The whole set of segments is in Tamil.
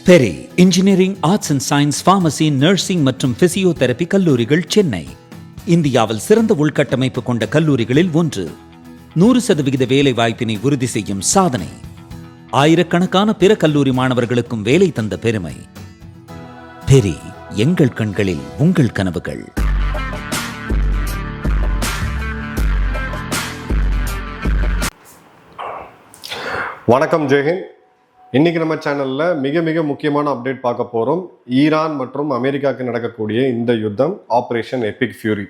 Peri engineering, arts and science, pharmacy, nursing மற்றும் பிசியோதெரபி கல்லூரிகள் சென்னை இந்தியாவில் சிறந்த உள்கட்டமைப்பு கொண்ட கல்லூரிகளில் ஒன்று. 100% வேலை வாய்ப்பினை உறுதி செய்யும் சாதனை. ஆயிரக்கணக்கான பிற கல்லூரி மாணவர்களுக்கும் வேலை தந்த பெருமை. பெரி, எங்கள் கண்களில் உங்கள் கனவுகள். வணக்கம், ஜெயஹிந்த். இன்னைக்கு நம்ம சேனல்ல மிக மிக முக்கியமான அப்டேட் பார்க்க போறோம். ஈரான் மற்றும் அமெரிக்காவுக்கு நடக்கக்கூடிய இந்த யுத்தம், ஆபரேஷன் எபிக் ஃபியூரி.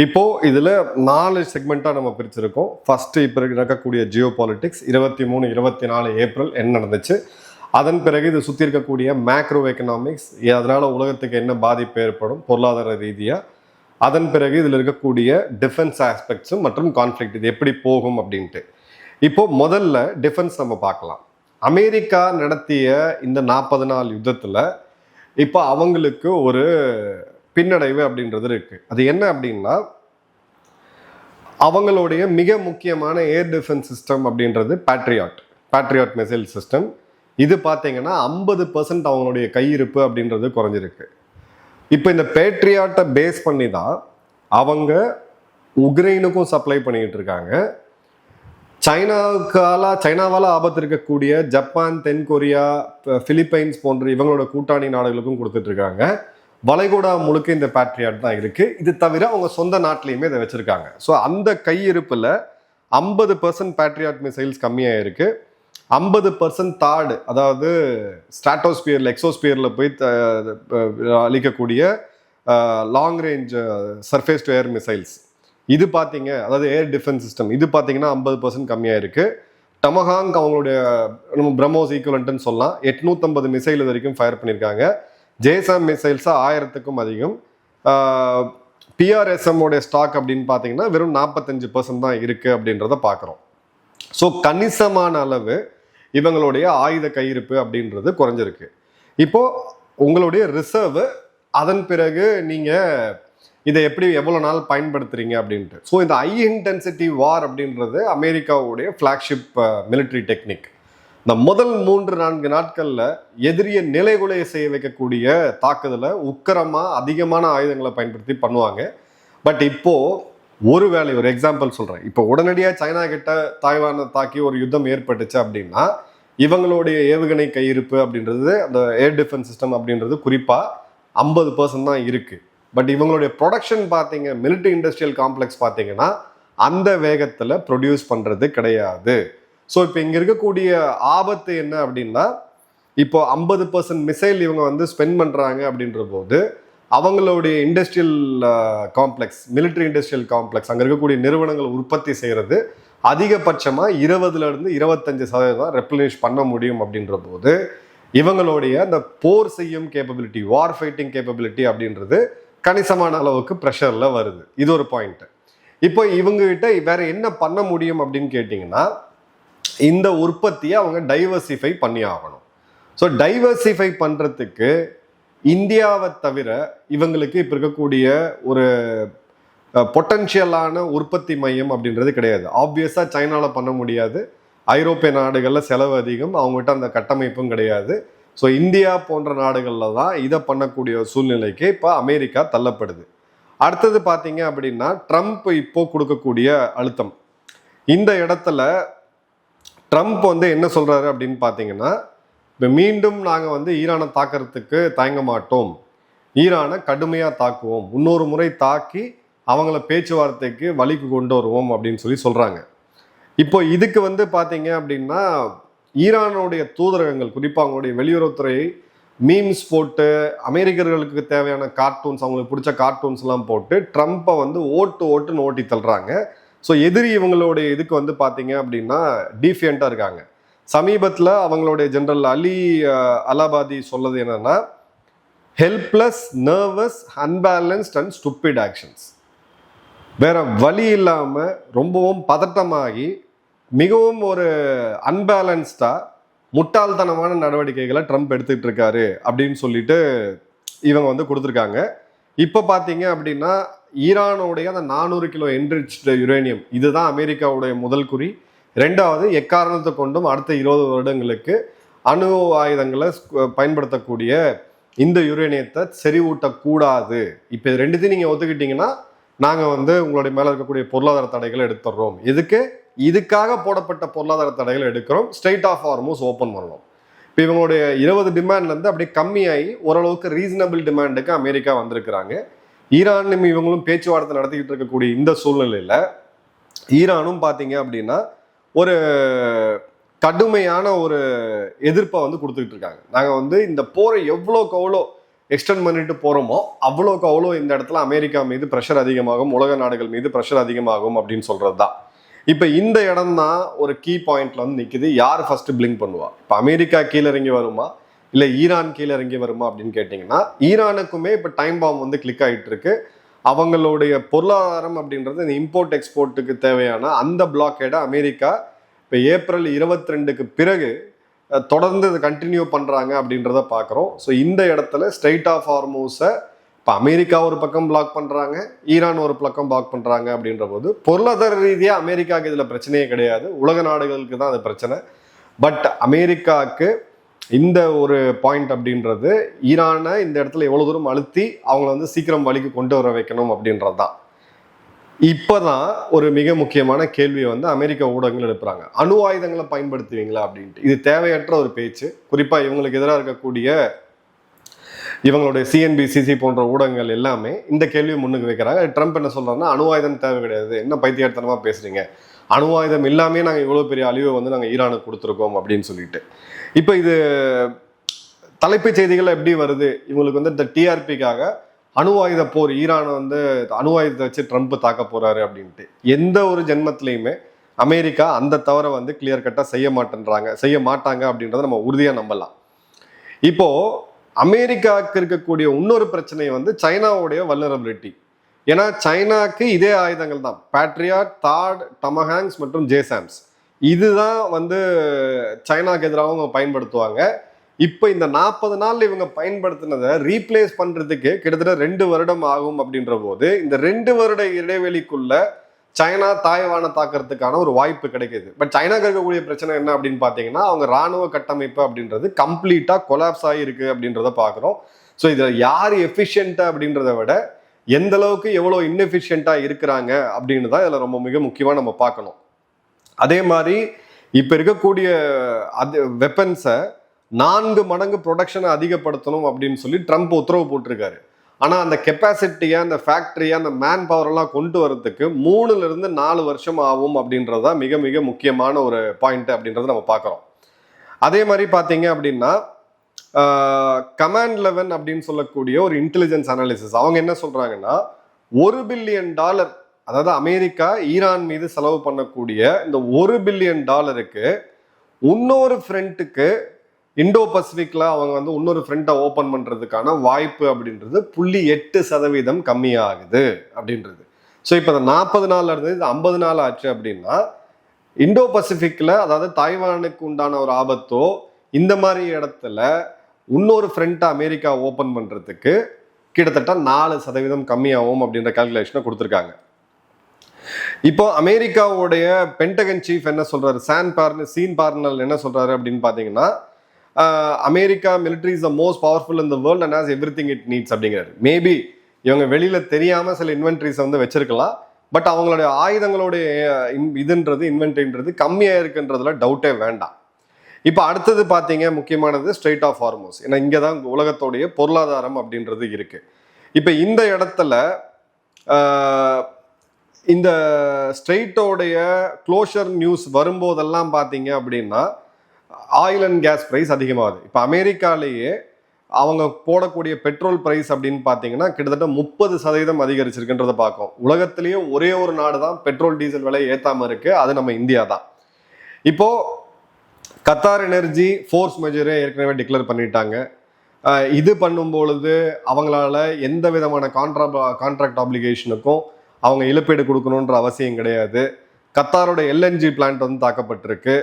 இப்போ இதுல 4 செக்மெண்டா நம்ம பிரிச்சிருக்கோம். ஃபர்ஸ்ட் இப்போ நடக்கக்கூடிய ஜியோ பாலிட்டிக்ஸ், 23, 24 ஏப்ரல் என்ன நடந்துச்சு, அதன் பிறகு இது சுற்றி இருக்கக்கூடிய மேக்ரோ எக்கனாமிக்ஸ், அதனால உலகத்துக்கு என்ன பாதிப்பு ஏற்படும் பொருளாதார ரீதியா, அதன் பிறகு இதில் இருக்கக்கூடிய டிஃபென்ஸ் ஆஸ்பெக்ட்ஸும் மற்றும் கான்ஃப்ளிக்ட், இது எப்படி போகும் அப்படின்ட்டு. இப்போ முதல்ல டிஃபென்ஸ் நம்ம பார்க்கலாம். அமெரிக்கா நடத்திய இந்த 40 நாள் யுத்தத்தில் இப்போ அவங்களுக்கு ஒரு பின்னடைவு அப்படின்றது இருக்கு. அது என்ன அப்படின்னா, அவங்களுடைய மிக முக்கியமான ஏர் டிஃபென்ஸ் சிஸ்டம் அப்படின்றது பேட்ரியாட் மிசைல் சிஸ்டம். இது பார்த்தீங்கன்னா 50% அவங்களுடைய கையிருப்பு அப்படின்றது குறைஞ்சிருக்கு. இப்போ இந்த பேட்ரியாட்டை பேஸ் பண்ணி தான் அவங்க உக்ரைனுக்கும் சப்ளை பண்ணிக்கிட்டு இருக்காங்க. சைனாவால் ஆபத்து இருக்கக்கூடிய ஜப்பான், தென்கொரியா, பிலிப்பைன்ஸ் போன்ற இவங்களோட கூட்டாளி நாடுகளுக்கும் கொடுத்துட்டு இருக்காங்க. வளைகுடா முழுக்க இந்த பேட்ரியாட் தான் இருக்கு. இது தவிர அவங்க சொந்த நாட்டிலையுமே இதை வச்சிருக்காங்க. ஸோ அந்த கையிருப்புல 50% பேட்ரியாட் மிசைல்ஸ் கம்மியாக இருக்கு. 50% தாடு, அதாவது ஸ்ட்ராட்டோஸ்பியர்ல, எக்ஸோஸ்பியர்ல போய் அளிக்கக்கூடிய long range surface to air missiles, இது பார்த்தீங்க, அதாவது ஏர் டிஃபென்ஸ் சிஸ்டம், இது பார்த்தீங்கன்னா 50% கம்மியாக இருக்குது. டமஹாங் அவங்களுடைய நம்ம பிரம்மோஸ் ஈக்குவலன்ட்னு சொல்லலாம், 850 மிசைல் இது வரைக்கும் ஃபயர் பண்ணியிருக்காங்க. ஜேசாம் மிசைல்ஸாக 1000க்கும் அதிகம். பிஆர்எஸ்எம்மோடைய ஸ்டாக் அப்படின்னு பார்த்தீங்கன்னா வெறும் 45% தான் இருக்குது அப்படின்றத பார்க்குறோம். ஸோ கணிசமான அளவு இவங்களுடைய ஆயுத கையிருப்பு அப்படின்றது குறைஞ்சிருக்கு. இப்போது உங்களுடைய ரிசர்வு, அதன் பிறகு நீங்கள் இதை எப்படி எவ்வளோ நாள் பயன்படுத்துறீங்க அப்படின்ட்டு. ஸோ இந்த ஹை இன்டென்சிட்டி வார் அப்படின்றது அமெரிக்காவுடைய ஃப்ளாக்ஷிப் மிலிட்ரி டெக்னிக். இந்த முதல் 3-4 நாட்களில் எதிரியை நிலைகுலைய செய்ய வைக்கக்கூடிய தாக்குதலை உக்கிரமாக அதிகமான ஆயுதங்களை பயன்படுத்தி பண்ணுவாங்க. பட் இப்போது ஒரு எக்ஸாம்பிள் சொல்கிறேன். இப்போ உடனடியாக சைனா கிட்ட தாய்வானை தாக்கி ஒரு யுத்தம் ஏற்பட்டுச்சு அப்படின்னா, இவங்களுடைய ஏவுகணை கையிருப்பு அப்படின்றது, அந்த ஏர் டிஃபென்ஸ் சிஸ்டம் அப்படின்றது குறிப்பாக 50% தான் இருக்குது. பட் இவங்களுடைய ப்ரொடக்ஷன் பார்த்தீங்க, மிலிட்ரி இண்டஸ்ட்ரியல் காம்ப்ளெக்ஸ் பார்த்தீங்கன்னா அந்த வேகத்தில் ப்ரொடியூஸ் பண்ணுறது கிடையாது. ஸோ இப்போ இங்கே இருக்கக்கூடிய ஆபத்து என்ன அப்படின்னா, இப்போ 50% மிசைல் இவங்க வந்து ஸ்பெண்ட் பண்ணுறாங்க அப்படின்ற போது அவங்களுடைய industrial complex, military industrial complex, அங்கே இருக்கக்கூடிய நிறுவனங்கள் உற்பத்தி செய்கிறது அதிகபட்சமாக 20% 25% ரெப்ளனிஷ் பண்ண முடியும் அப்படின்ற போது இவங்களுடைய அந்த போர் செய்யும் கேப்பபிலிட்டி, வார் ஃபைட்டிங் கேப்பபிலிட்டி அப்படின்றது கணிசமான அளவுக்கு ப்ரெஷரில் வருது. இது ஒரு பாயிண்ட். இப்போ இவங்ககிட்ட வேற என்ன பண்ண முடியும் அப்படின்னு கேட்டிங்கன்னா, இந்த உற்பத்தியை அவங்க டைவர்சிஃபை பண்ணி ஆகணும். ஸோ டைவர்சிஃபை பண்ணுறதுக்கு இந்தியாவை தவிர இவங்களுக்கு இப்போ இருக்கக்கூடிய ஒரு பொட்டன்ஷியலான உற்பத்தி மையம் அப்படின்றது கிடையாது. ஆப்வியஸாக சைனாவில் பண்ண முடியாது, ஐரோப்பிய நாடுகளில் செலவு அதிகம், அவங்ககிட்ட அந்த கட்டமைப்பும் கிடையாது. ஸோ இந்தியா போன்ற நாடுகளில் தான் இதை பண்ணக்கூடிய சூழ்நிலைக்கு இப்போ அமெரிக்கா தள்ளப்படுது. அடுத்தது பார்த்தீங்க அப்படின்னா, ட்ரம்ப் இப்போ கொடுக்கக்கூடிய அழுத்தம். இந்த இடத்துல ட்ரம்ப் வந்து என்ன சொல்கிறாரு அப்படின்னு பார்த்தீங்கன்னா, இப்போ மீண்டும் நாங்கள் வந்து ஈரானை தாக்கிறதுக்கு தயங்க மாட்டோம், ஈரானை கடுமையாக தாக்குவோம், இன்னொரு முறை தாக்கி அவங்கள பேச்சுவார்த்தைக்கு வழிக்கு கொண்டு வருவோம் அப்படின்னு சொல்கிறாங்க. இப்போ இதுக்கு வந்து பார்த்தீங்க அப்படின்னா, ஈரானுடைய தூதரகங்கள், குறிப்பாக அவங்களுடைய வெளியுறவுத்துறை மீம்ஸ் போட்டு, அமெரிக்கர்களுக்கு தேவையான கார்ட்டூன்ஸ், அவங்களுக்கு பிடிச்ச கார்ட்டூன்ஸ்லாம் போட்டு ட்ரம்ப்பை வந்து ஓட்டுன்னு ஓட்டி தள்ளுறாங்க. ஸோ எதிரி இவங்களுடைய இதுக்கு வந்து பார்த்தீங்க அப்படின்னா டீஃபியண்ட்டாக இருக்காங்க. சமீபத்தில் அவங்களுடைய ஜெனரல் அலி அலாபாதி சொல்லது என்னன்னா, helpless, nervous, unbalanced and stupid actions. வேற வழி இல்லாமல் ரொம்பவும் பதட்டமாகி மிகவும் ஒரு அன்பேலன்ஸ்டா முட்டாள்தனமான நடவடிக்கைகளை ட்ரம்ப் எடுத்துக்கிட்டு இருக்காரு அப்படின்னு சொல்லிட்டு இவங்க வந்து கொடுத்துருக்காங்க. இப்போ பார்த்தீங்க அப்படின்னா, ஈரானுடைய அந்த 400 கிலோ என்ரிச்டு யுரேனியம், இதுதான் அமெரிக்காவுடைய முதல் குறி. 2வது, எக்காரணத்தை கொண்டும் அடுத்த 20 வருடங்களுக்கு அணு ஆயுதங்களை பயன்படுத்தக்கூடிய இந்த யுரேனியத்தை செறிவூட்டக்கூடாது. இப்போ இது ரெண்டுத்தையும் நீங்கள் ஒத்துக்கிட்டீங்கன்னா நாங்கள் உங்களுடைய மேலே இருக்கக்கூடிய பொருளாதார தடைகளை எடுத்துடுறோம். இதுக்காக போடப்பட்ட பொருளாதார தடைகளை எடுக்கிறோம். ஸ்ட்ரெயிட் ஆஃப் ஹார்மோஸ் ஓப்பன் பண்ணணும். இப்போ இவங்களுடைய 20 டிமாண்ட்லேருந்து அப்படியே கம்மியாகி ஓரளவுக்கு ரீசனபிள் டிமாண்டுக்கு அமெரிக்கா வந்திருக்கிறாங்க. ஈரானும் இவங்களும் பேச்சுவார்த்தை நடத்திக்கிட்டு இருக்கக்கூடிய இந்த சூழ்நிலையில் ஈரானும் பார்த்தீங்க அப்படின்னா ஒரு கடுமையான ஒரு எதிர்ப்பை கொடுத்துக்கிட்டு இருக்காங்க. நாங்கள் இந்த போரை எவ்வளோக்கு எவ்வளோ எக்ஸ்டெண்ட் பண்ணிட்டு போகிறோமோ அவ்வளோக்கு அவ்வளோ இந்த இடத்துல அமெரிக்கா மீது ப்ரெஷர் அதிகமாகும், உலக நாடுகள் மீது ப்ரெஷர் அதிகமாகும் அப்படின்னு சொல்கிறது தான். இப்போ இந்த இடம் தான் ஒரு கீ பாயிண்ட்ல நிற்குது. யார் ஃபர்ஸ்ட் பிளிங்க் பண்ணுவா? இப்போ அமெரிக்கா கீழே இறங்கி வருமா இல்லை ஈரான் கீழே இறங்கி வருமா அப்படின்னு கேட்டிங்கன்னா, ஈரானுக்குமே இப்போ டைம் பாம் கிளிக் ஆகிட்டு இருக்கு. அவங்களுடைய பொருளாதாரம் அப்படின்றது இந்த இம்போர்ட் எக்ஸ்போர்ட்டுக்கு தேவையான அந்த பிளாக்கேடை அமெரிக்கா இப்போ ஏப்ரல் 22க்கு பிறகு தொடர்ந்து இதை கண்டினியூ பண்ணுறாங்க அப்படின்றத பார்க்குறோம். ஸோ இந்த இடத்துல ஸ்ட்ரெயிட் ஆஃப் ஹார்மோஸை இப்போ அமெரிக்கா ஒரு பக்கம் பிளாக் பண்ணுறாங்க, ஈரான் ஒரு பக்கம் பிளாக் பண்ணுறாங்க. அப்படின்ற போது பொருளாதார ரீதியாக அமெரிக்காவுக்கு இதில் பிரச்சனையே கிடையாது, உலக நாடுகளுக்கு தான் அது பிரச்சனை. பட் அமெரிக்காவுக்கு இந்த ஒரு பாயிண்ட் அப்படின்றது ஈரானை இந்த இடத்துல எவ்வளோ தூரம் அழுத்தி அவங்கள சீக்கிரம் வழிக்கு கொண்டு வர வைக்கணும் அப்படின்றது தான். இப்போதான் ஒரு மிக முக்கியமான கேள்வியை அமெரிக்க ஊடகங்கள் எழுப்புறாங்க. அணு ஆயுதங்களை பயன்படுத்துவீங்களா அப்படின்ட்டு. இது தேவையற்ற ஒரு பேச்சு. குறிப்பாக இவங்களுக்கு எதிராக இருக்கக்கூடிய இவங்களுடைய சிஎன்பிசிசி போன்ற ஊடகங்கள் எல்லாமே இந்த கேள்வியை முன்னுக்கு வைக்கிறாங்க. ட்ரம்ப் என்ன சொல்றாருன்னா, அணு ஆயுதம் தேவை கிடையாது, என்ன பைத்தியத்தனமா பேசுறீங்க, அணு ஆயுதம் இல்லாமே நாங்கள் இவ்வளோ பெரிய அழிவை நாங்கள் ஈரானுக்கு கொடுத்துருக்கோம் அப்படின்னு சொல்லிட்டு. இப்போ இது தலைப்புச் செய்திகள் எப்படி வருது? இவங்களுக்கு இந்த டிஆர்பிக்காக அணு ஆயுத போர், ஈரானை அணு ஆயுதத்தை வச்சு ட்ரம்ப் தாக்க போறாரு அப்படின்ட்டு. எந்த ஒரு ஜென்மத்திலையுமே அமெரிக்கா அந்த தவறை கிளியர் கட்டா செய்ய மாட்டாங்க அப்படின்றத நம்ம உறுதியா நம்பலாம். இப்போ அமெரிக்காவுக்கு இருக்கக்கூடிய இன்னொரு பிரச்சனை சைனாவுடைய வல்னரபிலிட்டி. ஏன்னா சைனாக்கு இதே ஆயுதங்கள் தான், பேட்ரியாட், தாட், டமஹாங்ஸ் மற்றும் ஜேசாம்ஸ். இதுதான் சைனாக்கு எதிராக அவங்க பயன்படுத்துவாங்க. இப்போ இந்த 40 நாள் இவங்க பயன்படுத்தினதை ரீப்ளேஸ் பண்றதுக்கு கிட்டத்தட்ட 2 வருடம் ஆகும். அப்படின்ற போது இந்த 2 வருட இடைவெளிக்குள்ள சைனா தாய்வானை தாக்கிறதுக்கான ஒரு வாய்ப்பு கிடைக்குது. பட் சைனாக்கு இருக்கக்கூடிய பிரச்சனை என்ன அப்படின்னு பார்த்தீங்கன்னா, அவங்க ராணுவ கட்டமைப்பு அப்படின்றது கம்ப்ளீட்டா கொலாப்ஸ் ஆகிருக்கு அப்படின்றத பார்க்குறோம். ஸோ இதில் யார் எஃபிஷியன்ட்டா அப்படின்றத விட எந்த அளவுக்கு எவ்வளோ இன்எஃபிஷியன்ட்டா இருக்கிறாங்க அப்படின்னு தான் இதில் ரொம்ப மிக முக்கியமாக நம்ம பார்க்கணும். அதே மாதிரி இப்போ இருக்கக்கூடிய வெப்பன்ஸை 4 மடங்கு ப்ரொடக்ஷனை அதிகப்படுத்தணும் அப்படின்னு சொல்லி ட்ரம்ப் உத்தரவு போட்டிருக்காரு. ஆனால் அந்த கெப்பாசிட்டியை, அந்த ஃபேக்ட்ரியை, அந்த மேன் பவரெல்லாம் கொண்டு வரதுக்கு 3 to 4 வருஷம் ஆகும் அப்படின்றது தான் மிக மிக முக்கியமான ஒரு பாயிண்ட் அப்படின்றத நம்ம பார்க்குறோம். அதே மாதிரி பார்த்தீங்க அப்படின்னா, கமாண்ட் 11 அப்படின்னு சொல்லக்கூடிய ஒரு இன்டெலிஜென்ஸ் அனாலிசிஸ் அவங்க என்ன சொல்றாங்கன்னா, $1 பில்லியன், அதாவது அமெரிக்கா ஈரான் மீது செலவு பண்ணக்கூடிய இந்த $1 பில்லியன் இன்னொரு ஃப்ரண்ட்டுக்கு இண்டோ பசிபிக்ல அவங்க இன்னொரு ஃப்ரண்ட்டை ஓப்பன் பண்றதுக்கான வாய்ப்பு அப்படின்றது 0.8% கம்மியாகுது அப்படின்றது. ஸோ இப்போ இந்த 40 நாள் இருந்து 50 நாள் ஆச்சு அப்படின்னா, இண்டோ பசிபிக்ல, அதாவது தாய்வானுக்கு உண்டான ஒரு ஆபத்தோ இந்த மாதிரி இடத்துல இன்னொரு ஃப்ரண்ட்டை அமெரிக்கா ஓப்பன் பண்றதுக்கு கிட்டத்தட்ட 4% கம்மியாகும் அப்படின்ற கால்குலேஷனை கொடுத்துருக்காங்க. இப்போ அமெரிக்காவுடைய பென்டகன் சீஃப் என்ன சொல்றாரு, சீன் பார்னல் என்ன சொல்றாரு அப்படின்னு பாத்தீங்கன்னா, America military is the most powerful in the world and has everything it needs அப்படிங்கிறாரு. மேபி இவங்க வெளியில தெரியாம சில இன்வென்ட்ரிஸ் வச்சிருக்கலாம். பட் அவங்களுடைய ஆயுதங்களுடைய இன்வென்ட்ரின்றது கம்மியா இருக்குன்றதுல டவுட்டே வேண்டாம். இப்போ அடுத்தது பார்த்தீங்க, முக்கியமானது ஸ்ட்ரெயிட் ஆஃப் ஹார்மோஸ். ஏன்னா இங்கே தான் உலகத்தோடைய பொருளாதாரம் அப்படின்றது இருக்கு. இப்போ இந்த இடத்துல இந்த ஸ்ட்ரெயிட்டோடைய க்ளோஷர் நியூஸ் வரும்போதெல்லாம் பார்த்தீங்க அப்படின்னா ஆயில் அண்ட் கேஸ் ப்ரைஸ் அதிகமாகுது. இப்போ அமெரிக்காலேயே அவங்க போடக்கூடிய பெட்ரோல் ப்ரைஸ் அப்படின்னு பார்த்தீங்கன்னா கிட்டத்தட்ட 30% அதிகரிச்சிருக்குன்றதை பார்க்கும். உலகத்திலேயே ஒரே ஒரு நாடு தான் பெட்ரோல் டீசல் விலை ஏற்றாம இருக்கு, அது நம்ம இந்தியா தான். இப்போ கத்தார் எனர்ஜி ஃபோர்ஸ் மெஜரே ஏற்கனவே டிக்ளேர் பண்ணிட்டாங்க. இது பண்ணும்பொழுது அவங்களால எந்த விதமான கான்ட்ராக்ட் ஆப்ளிகேஷனுக்கும் அவங்க இழப்பீடு கொடுக்கணுன்ற அவசியம் கிடையாது. கத்தாரோட எல்என்ஜி பிளான்ட் தாக்கப்பட்டிருக்கு.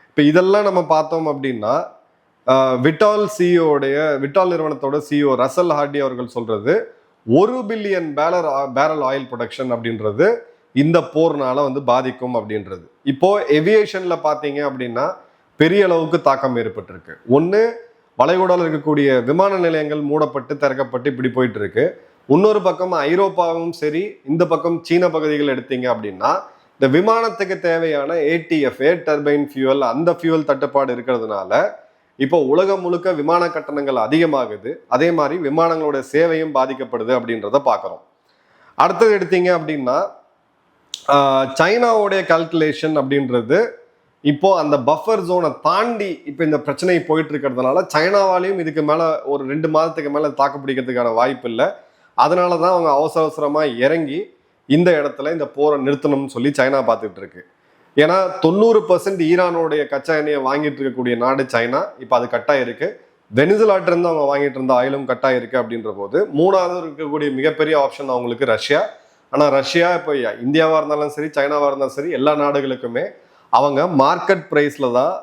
இப்போ இதெல்லாம் நம்ம பார்த்தோம் அப்படின்னா, விட்டால் நிறுவனத்தோட சிஇஓ ரசல் ஹார்டி அவர்கள் சொல்றது 1 பில்லியன் பேரல் ஆயில் ப்ரொடக்ஷன் அப்படின்றது இந்த போர்னால பாதிக்கும் அப்படின்றது. இப்போ ஏவியேஷன்ல பார்த்தீங்க அப்படின்னா பெரிய அளவுக்கு தாக்கம் ஏற்பட்டிருக்கு. ஒன்று, வளைகுடாவில் இருக்கக்கூடிய விமான நிலையங்கள் மூடப்பட்டு திறக்கப்பட்டு இப்படி போயிட்டு இருக்கு. இன்னொரு பக்கம் ஐரோப்பாவும் சரி, இந்த பக்கம் சீன பகுதிகள் எடுத்தீங்க அப்படின்னா இந்த விமானத்துக்கு தேவையான ஏடிஎஃப், ஏர் டர்பைன் ஃபியூவல், அந்த ஃபியூவல் தட்டுப்பாடு இருக்கிறதுனால இப்போ உலகம் முழுக்க விமான கட்டணங்கள் அதிகமாகுது. அதே மாதிரி விமானங்களோட சேவையும் பாதிக்கப்படுது அப்படின்றத பார்க்குறோம். அடுத்தது எடுத்தீங்க அப்படின்னா சைனாவுடைய கால்குலேஷன் அப்படின்றது இப்போ அந்த பஃபர் ஜோனை தாண்டி இப்போ இந்த பிரச்சனை போயிட்டு இருக்கிறதுனால சைனாவாலையும் இதுக்கு மேலே ஒரு 2 மாதத்துக்கு மேலே தாக்கு பிடிக்கிறதுக்கான வாய்ப்பு இல்லை. அதனால தான் அவங்க அவசர அவசரமாக இறங்கி இந்த இடத்துல இந்த போரை நிறுத்தணும்னு சொல்லி சைனா பார்த்துட்டு இருக்கு. ஏன்னா 90% ஈரானுடைய கச்சா எண்ணெயை வாங்கிட்டு இருக்கக்கூடிய நாடு சைனா. இப்போ அது கட்டாயிருக்கு. வெனிசுலாட்டிருந்து அவங்க வாங்கிட்டு இருந்த ஆயிலும் கட்டாயிருக்கு. அப்படின்ற போது மூணாவது இருக்கக்கூடிய மிகப்பெரிய ஆப்ஷன் அவங்களுக்கு ரஷ்யா. ஆனால் ரஷ்யா இப்போ இந்தியாவாக இருந்தாலும் சரி, சைனாவாக இருந்தாலும் சரி, எல்லா நாடுகளுக்குமே அவங்க மார்க்கெட் ப்ரைஸில் தான்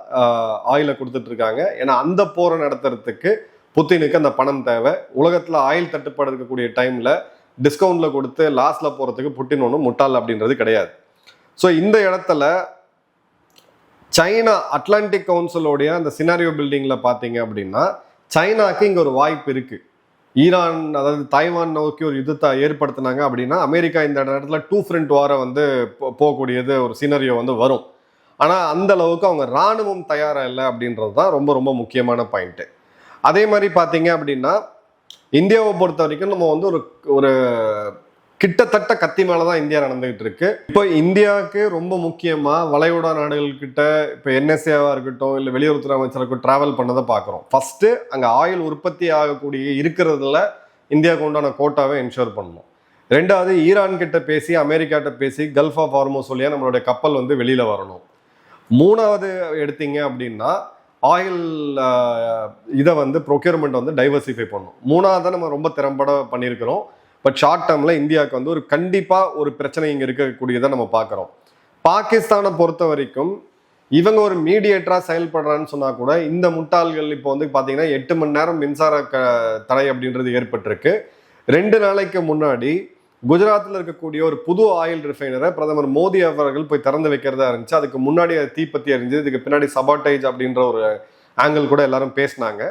ஆயிலை கொடுத்துட்டு இருக்காங்க. ஏன்னா அந்த போரை நடத்துறதுக்கு புத்தினுக்கு அந்த பணம் தேவை. உலகத்தில் ஆயில் தட்டுப்பாடு இருக்கக்கூடிய டைமில் டிஸ்கவுண்ட்டில் கொடுத்து லாஸில் போகிறதுக்கு புட்டின் ஒன்றும் முட்டாள் அப்படின்றது கிடையாது. ஸோ இந்த இடத்துல சைனா அட்லாண்டிக் கவுன்சிலோடைய அந்த சினாரியோ பில்டிங்கில் பார்த்தீங்க அப்படின்னா சைனாக்கு இங்கே ஒரு வாய்ப்பு இருக்குது. ஈரான், அதாவது தாய்வான் நோக்கி ஒரு யுத்தத்தை ஏற்படுத்தினாங்க அப்படின்னா அமெரிக்கா இந்த இடத்துல 2 ஃப்ரண்ட் வாரை வந்து போகக்கூடியது ஒரு சினாரியோ வந்து வரும். ஆனால் அந்த அளவுக்கு அவங்க இராணுவம் தயாராக இல்லை அப்படின்றது தான் ரொம்ப ரொம்ப முக்கியமான பாயிண்ட்டு. அதே மாதிரி பார்த்தீங்க அப்படின்னா இந்தியாவை பொறுத்த வரைக்கும் நம்ம வந்து ஒரு கிட்டத்தட்ட கத்தி மேலே தான் இந்தியா நடந்துகிட்டு இருக்கு. இப்போ இந்தியாவுக்கு ரொம்ப முக்கியமாக வளைகுடா நாடுகள்கிட்ட இப்போ என்எஸ்ஏவாக இருக்கட்டும், இல்லை வெளியுறவுத்துறை அமைச்சருக்கும் டிராவல் பண்ணதை பார்க்குறோம். ஃபர்ஸ்ட்டு அங்கே ஆயில் உற்பத்தி ஆகக்கூடிய இருக்கிறதுல இந்தியாவுக்கு உண்டான கோட்டாவை என்ஷூர் பண்ணணும். ரெண்டாவது, ஈரான் கிட்ட பேசி, அமெரிக்காட்ட பேசி கல்ஃப் ஆஃப் ஹார்மோஸ் வழியாக நம்மளுடைய கப்பல் வந்து வெளியில் வரணும். மூணாவது எடுத்தீங்க அப்படின்னா ஆயில் இதை வந்து ப்ரொக்யூர்மெண்ட் வந்து டைவர்சிஃபை பண்ணணும். மூணாவது நம்ம ரொம்ப திறம்பட பண்ணியிருக்கிறோம். பட் ஷார்ட் டேர்மில் இந்தியாவுக்கு வந்து ஒரு கண்டிப்பாக ஒரு பிரச்சனை இங்கே இருக்கக்கூடியதை நம்ம பார்க்குறோம். பாகிஸ்தானை பொறுத்த வரைக்கும் இவங்க ஒரு மீடியேட்டராக செயல்படுறான்னு சொன்னால் கூட இந்த முட்டாள்கள் இப்போ வந்து பார்த்தீங்கன்னா 8 மணி நேரம் மின்சார தடை அப்படின்றது ஏற்பட்டிருக்கு. 2 நாளைக்கு முன்னாடி குஜராத்தில் இருக்கக்கூடிய ஒரு புது ஆயில் ரிஃபைனரை பிரதமர் மோடி அவர்கள் போய் திறந்து வைக்கிறதா இருந்துச்சு. அதுக்கு முன்னாடி தீப்பத்தி எரிஞ்சது. இதுக்கு பின்னாடி சபாட்டேஜ் அப்படின்ற ஒரு ஆங்கிள் கூட எல்லாரும் பேசினாங்க.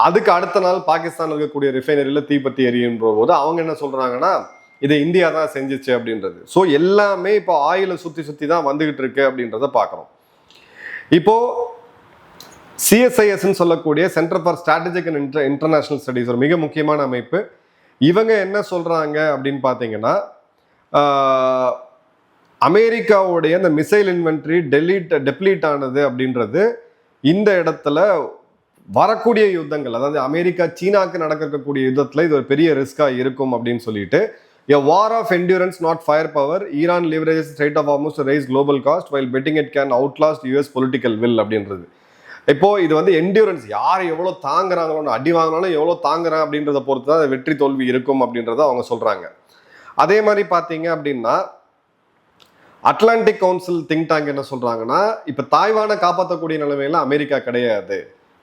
அதுக்கு அடுத்த நாள் பாகிஸ்தான் இருக்கக்கூடிய ரிஃபைனரியில் தீப்பத்தி எரியுன்ற போது அவங்க என்ன சொல்றாங்கன்னா இதை இந்தியா தான் செஞ்சிச்சு அப்படின்றது. ஸோ எல்லாமே இப்போ ஆயிலை சுற்றி தான் வந்துகிட்டு இருக்கு அப்படின்றத பார்க்குறோம். இப்போ CSIS சொல்லக்கூடிய centre for strategic and international studies ஒரு மிக முக்கியமான அமைப்பு. இவங்க என்ன சொல்றாங்க அப்படின்னு பார்த்தீங்கன்னா அமெரிக்காவுடைய அந்த மிசைல் இன்வென்ட்ரி டெப்ளீட் ஆனது அப்படின்றது இந்த இடத்துல வரக்கூடிய யுத்தங்கள், அதாவது அமெரிக்கா சீனாக்கு நடக்கக்கூடிய யுத்தத்தில் இது ஒரு பெரிய ரிஸ்கா இருக்கும் அப்படின்னு சொல்லிட்டு A war of endurance, not firepower. Iran leverages Strait of Hormuz to raise global cost while betting it can outlast US political will அப்படின்றது. இப்போ இது வந்து என்டியூரன்ஸ், யார் எவ்வளோ தாங்குறாங்களோ, அடி வாங்கினாலும் எவ்வளோ தாங்குறான் அப்படின்றத பொறுத்து தான் வெற்றி தோல்வி இருக்கும் அப்படின்றத அவங்க சொல்றாங்க. அதே மாதிரி பார்த்தீங்க அப்படின்னா அட்லாண்டிக் கவுன்சில் திங்க் டேங்க் என்ன சொல்றாங்கன்னா இப்போ தாய்வானை காப்பாற்றக்கூடிய நிலைமையில அமெரிக்கா கிடையாது.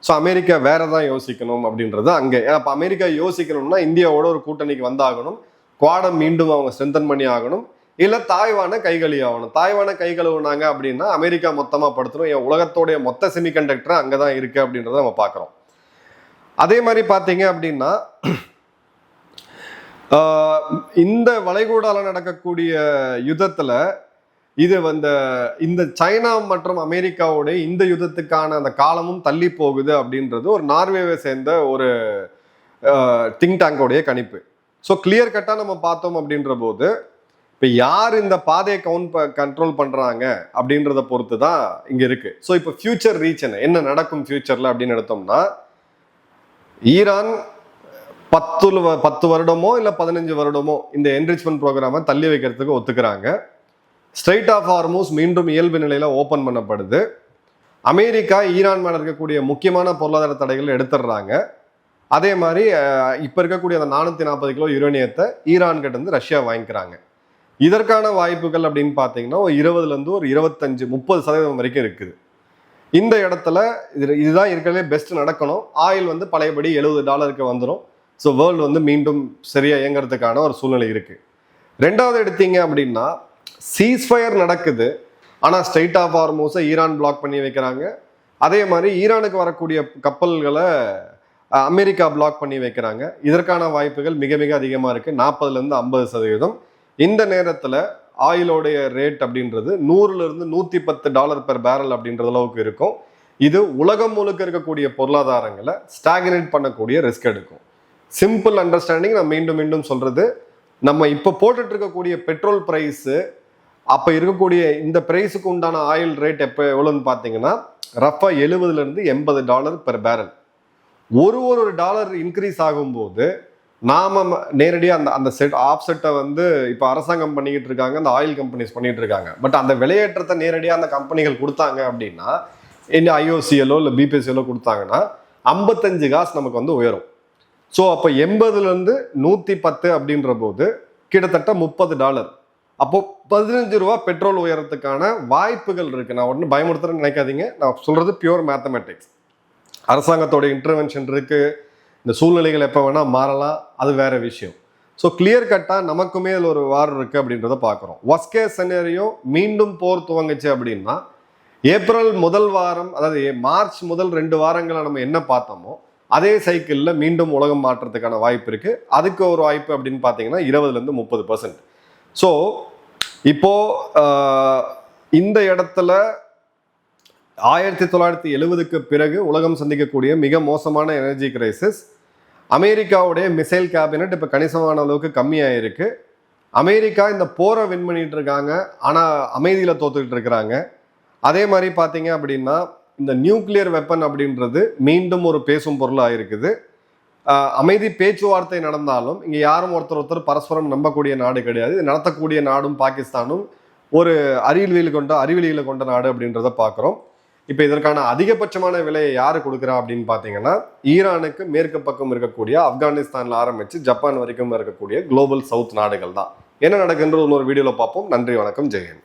ஸோ அமெரிக்கா வேற தான் யோசிக்கணும் அப்படின்றது அங்கே. ஏன்னா இப்போ அமெரிக்கா யோசிக்கணும்னா இந்தியாவோட ஒரு கூட்டணிக்கு வந்தாகணும், குவாடை மீண்டும் அவங்க ஸ்ட்ரென்தன் பண்ணி ஆகணும், இல்லை தாய்வானை கைகழி ஆகணும். தாய்வானை கை கழுவுனாங்க அப்படின்னா அமெரிக்கா மொத்தமாக படுத்தணும். என் உலகத்தோடைய மொத்த செமிகண்டக்டர் அங்கே தான் இருக்கு அப்படின்றத நம்ம பார்க்குறோம். அதே மாதிரி பார்த்தீங்க அப்படின்னா இந்த வளைகுடால நடக்கக்கூடிய யுத்தத்தில் இது இந்த சைனா மற்றும் அமெரிக்காவுடைய இந்த யுத்தத்துக்கான அந்த காலமும் தள்ளி போகுது அப்படின்றது ஒரு நார்வேவை சேர்ந்த ஒரு திங்க் டேங்கோடைய கணிப்பு. ஸோ கிளியர் கட்டாக நம்ம பார்த்தோம் அப்படின்ற போது இப்போ யார் இந்த பாதையை கண்ட்ரோல் பண்ணுறாங்க அப்படின்றத பொறுத்து தான் இங்கே இருக்குது. ஸோ இப்போ ஃபியூச்சர் ரீச் என்ன நடக்கும் ஃபியூச்சரில் அப்படின்னு எடுத்தோம்னா ஈரான் 10 வருடமோ இல்லை 15 வருடமோ இந்த என்ரிச்மெண்ட் ப்ரோக்ராமை தள்ளி வைக்கிறதுக்கு ஒத்துக்கிறாங்க. ஸ்ட்ரெயிட் ஆஃப் ஹார்மூஸ் மீண்டும் இயல்பு நிலையில் ஓப்பன் பண்ணப்படுது. அமெரிக்கா ஈரான் மேலே இருக்கக்கூடிய முக்கியமான பொருளாதார தடைகள் எடுத்துடுறாங்க. அதே மாதிரி இப்போ இருக்கக்கூடிய அந்த 440 கிலோ யுரேனியத்தை ஈரான் கிட்ட இருந்து ரஷ்யா வாங்கிக்கிறாங்க. இதற்கான வாய்ப்புகள் அப்படின்னு பார்த்தீங்கன்னா ஒரு 20லேருந்து ஒரு 25-30% வரைக்கும் இருக்குது. இந்த இடத்துல இதுதான் இருக்கிறதே பெஸ்ட் நடக்கணும். ஆயில் பழையபடி $70 வந்துடும். ஸோ வேர்ல்டு மீண்டும் சரியா இயங்குறதுக்கான ஒரு சூழ்நிலை இருக்கு. ரெண்டாவது எடுத்தீங்க அப்படின்னா சீஸ்ஃபயர் நடக்குது, ஆனால் ஸ்ட்ரெயிட் ஆஃப் ஹார்மூஸை ஈரான் பிளாக் பண்ணி வைக்கிறாங்க. அதே மாதிரி ஈரானுக்கு வரக்கூடிய கப்பல்களை அமெரிக்கா பிளாக் பண்ணி வைக்கிறாங்க. இதற்கான வாய்ப்புகள் மிக மிக அதிகமாக இருக்குது, 40% 50%. இந்த நேரத்தில் ஆயிலோடைய ரேட் அப்படின்றது $100 பெர் பேரல் அப்படின்ற அளவுக்கு இருக்கும். இது உலகம் முழுக்க இருக்கக்கூடிய பொருளாதாரங்களை ஸ்டாக்னேட் பண்ணக்கூடிய ரிஸ்க் எடுக்கும். சிம்பிள் அண்டர்ஸ்டாண்டிங் நான் மீண்டும் மீண்டும் சொல்றது, நம்ம இப்போ போட்டுட்டு இருக்கக்கூடிய பெட்ரோல் பிரைஸு அப்போ இருக்கக்கூடிய இந்த பிரைஸுக்கு உண்டான ஆயில் ரேட் எப்போ எவ்வளோன்னு பார்த்தீங்கன்னா ரஃபா $70 பெர் பேரல். ஒரு டாலர் இன்க்ரீஸ் ஆகும்போது நாம நேரடியாக அந்த செட் ஆஃப்செட்டை வந்து இப்போ அரசாங்கம் பண்ணிக்கிட்டு இருக்காங்க, அந்த ஆயில் கம்பெனிஸ் பண்ணிட்டு இருக்காங்க. பட் அந்த விலையேற்றத்தை நேரடியாக அந்த கம்பெனிகள் கொடுத்தாங்க அப்படின்னா, என்ன ஐஓசிஎலோ இல்லை பிபிசிஎலோ கொடுத்தாங்கன்னா 55 காசு நமக்கு வந்து உயரும். ஸோ அப்போ 80லேருந்து 110 அப்படின்ற போது கிட்டத்தட்ட $30. அப்போ $15 பெட்ரோல் உயரத்துக்கான வாய்ப்புகள் இருக்கு. நான் ஒன்றும் பயமுறுத்துறேன்னு நினைக்காதீங்க, நான் சொல்றது பியூர் மேத்தமெட்டிக்ஸ். அரசாங்கத்தோட இன்டர்வென்ஷன் இருக்கு, இந்த சூழ்நிலைகள் எப்போ வேணா மாறலாம், அது வேற விஷயம். ஸோ கிளியர் கட்டாக நமக்குமே அதில் ஒரு வார் இருக்கு அப்படின்றத பார்க்குறோம். ஒர்ஸ்ட் கேஸ் சினாரியோ மீண்டும் போர் துவங்குச்சு அப்படின்னா ஏப்ரல் முதல் வாரம், அதாவது மார்ச் முதல் 2 வாரங்களை நம்ம என்ன பார்த்தோமோ அதே சைக்கிளில் மீண்டும் உலகம் மாற்றத்துக்கான வாய்ப்பு இருக்கு. அதுக்கு ஒரு வாய்ப்பு அப்படின்னு பார்த்தீங்கன்னா 20லேருந்து 30%. ஸோ இப்போ இந்த இடத்துல 1970க்கு பிறகு உலகம் சந்திக்கக்கூடிய மிக மோசமான எனர்ஜி கிரைசிஸ். அமெரிக்காவுடைய மிசைல் கேபினட் இப்போ கணிசமான அளவுக்கு கம்மியாயிருக்கு. அமெரிக்கா இந்த போரை வின் பண்ணிட்டு இருக்காங்க, ஆனால் அமைதியில் தோத்துக்கிட்டு இருக்கிறாங்க. அதே மாதிரி பார்த்தீங்க அப்படின்னா இந்த நியூக்ளியர் வெப்பன் அப்படின்றது மீண்டும் ஒரு பேசும் பொருளாக இருக்குது. அமைதி பேச்சுவார்த்தை நடந்தாலும் இங்கே யாரும் ஒருத்தர் பரஸ்பரம் நம்பக்கூடிய நாடு கிடையாது. இது நடத்தக்கூடிய நாடும் பாகிஸ்தானும் ஒரு அறிவியலில் கொண்ட நாடு அப்படின்றத பார்க்குறோம். இப்போ இதற்கான அதிகபட்சமான விலையை யாரு கொடுக்குறா அப்படின்னு பார்த்தீங்கன்னா ஈரானுக்கு மேற்கு பக்கம் இருக்கக்கூடிய ஆப்கானிஸ்தான்ல ஆரம்பிச்சு ஜப்பான் வரைக்கும் இருக்கக்கூடிய குளோபல் சவுத் நாடுகள் தான். என்ன நடக்குன்றது இன்னொரு வீடியோவில் பார்ப்போம். நன்றி, வணக்கம், ஜெயஹிந்த்.